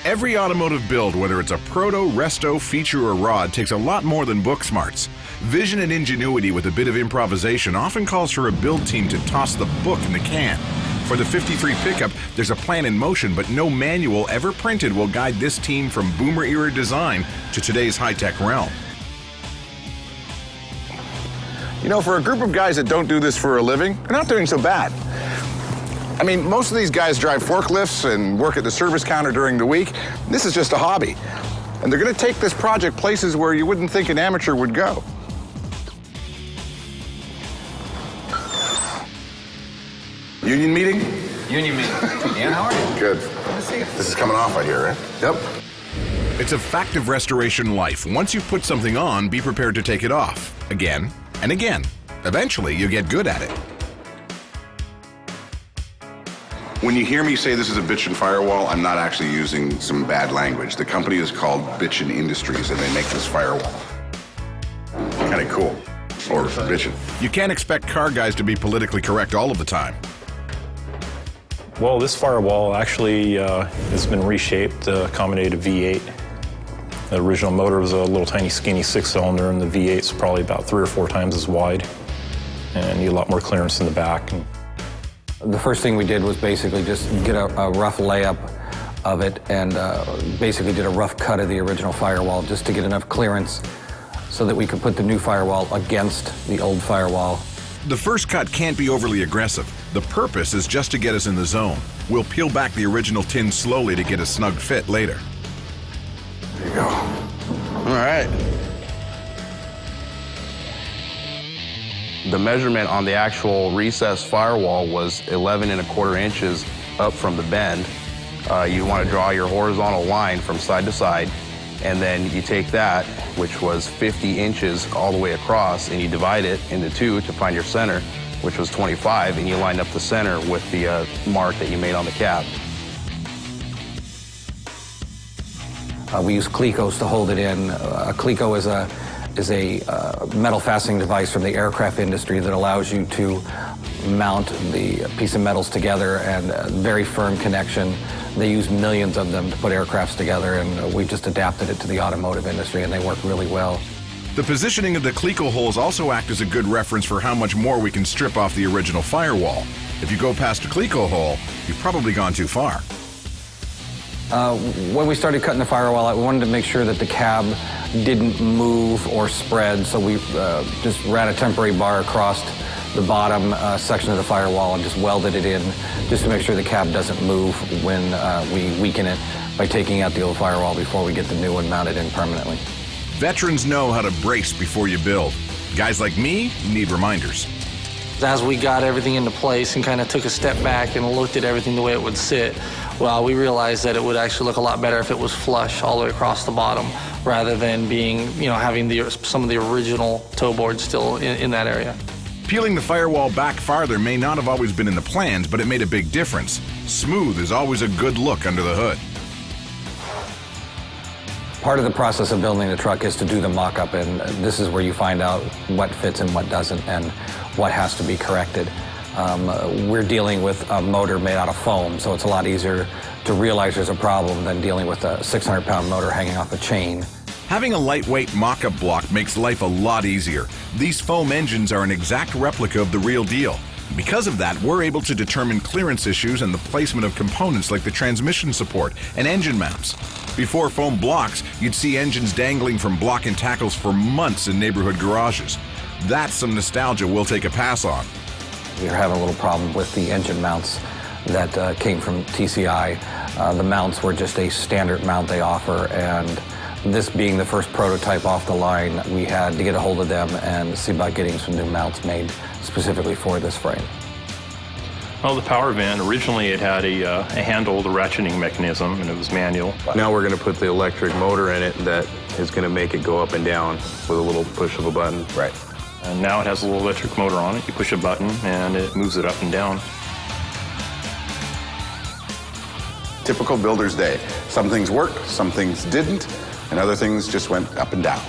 Every automotive build, whether it's a proto, resto, feature, or rod, takes a lot more than book smarts. Vision and ingenuity with a bit of improvisation often calls for a build team to toss the book in the can. For the 53 pickup, there's a plan in motion, but no manual ever printed will guide this team from boomer-era design to today's high-tech realm. You know, for a group of guys that don't do this for a living, they're not doing so bad. I mean, most of these guys drive forklifts and work at the service counter during the week. This is just a hobby. And they're going to take this project places where you wouldn't think an amateur would go. Union meeting? Union meeting. Ian, how are you? Good. Good to see you. This is coming off, I hear, right? Yep. It's a fact of restoration life. Once you put something on, be prepared to take it off. Again and again. Eventually, you get good at it. When you hear me say this is a bitchin' firewall, I'm not actually using some bad language. The company is called Bitchin' Industries, and they make this firewall. Kind of cool. Or bitchin'. You can't expect car guys to be politically correct all of the time. Well, this firewall actually has been reshaped to accommodate a V8. The original motor was a little tiny skinny 6-cylinder, and the V8's probably about 3 or 4 times as wide, and need a lot more clearance in the back. The first thing we did was basically just get a rough layup of it, and basically did a rough cut of the original firewall just to get enough clearance so that we could put the new firewall against the old firewall. The first cut can't be overly aggressive. The purpose is just to get us in the zone. We'll peel back the original tin slowly to get a snug fit later. There you go. All right. The measurement on the actual recessed firewall was 11¼ inches up from the bend. You want to draw your horizontal line from side to side, and then you take that, which was 50 inches all the way across, and you divide it into 2 to find your center, which was 25, and you line up the center with the mark that you made on the cap. We use clecos to hold it in. A cleco is a metal fastening device from the aircraft industry that allows you to mount the piece of metals together, and a very firm connection. They use millions of them to put aircrafts together, and we've just adapted it to the automotive industry, and they work really well. The positioning of the cleco holes also act as a good reference for how much more we can strip off the original firewall. If you go past a cleco hole, you've probably gone too far. When we started cutting the firewall out, we wanted to make sure that the cab didn't move or spread, so we just ran a temporary bar across the bottom section of the firewall and just welded it in, just to make sure the cab doesn't move when we weaken it by taking out the old firewall before we get the new one mounted in permanently. Veterans know how to brace before you build. Guys like me need reminders. As we got everything into place and kind of took a step back and looked at everything the way it would sit, well, we realized that it would actually look a lot better if it was flush all the way across the bottom, rather than being, having some of the original toe boards still in that area. Peeling the firewall back farther may not have always been in the plans, but it made a big difference. Smooth is always a good look under the hood. Part of the process of building the truck is to do the mock-up, and this is where you find out what fits and what doesn't, and what has to be corrected. We're dealing with a motor made out of foam, so it's a lot easier to realize there's a problem than dealing with a 600-pound motor hanging off a chain. Having a lightweight mock-up block makes life a lot easier. These foam engines are an exact replica of the real deal. Because of that, we're able to determine clearance issues and the placement of components like the transmission support and engine mounts. Before foam blocks, you'd see engines dangling from block and tackles for months in neighborhood garages. That's some nostalgia we'll take a pass on. We were having a little problem with the engine mounts that came from TCI. The mounts were just a standard mount they offer, and this being the first prototype off the line, we had to get a hold of them and see about getting some new mounts made specifically for this frame. Well, the power van, originally it had a handle, the ratcheting mechanism, and it was manual. Now we're going to put the electric motor in it that is going to make it go up and down with a little push of a button. Right. And now it has a little electric motor on it. You push a button and it moves it up and down. Typical builder's day. Some things worked, some things didn't, and other things just went up and down.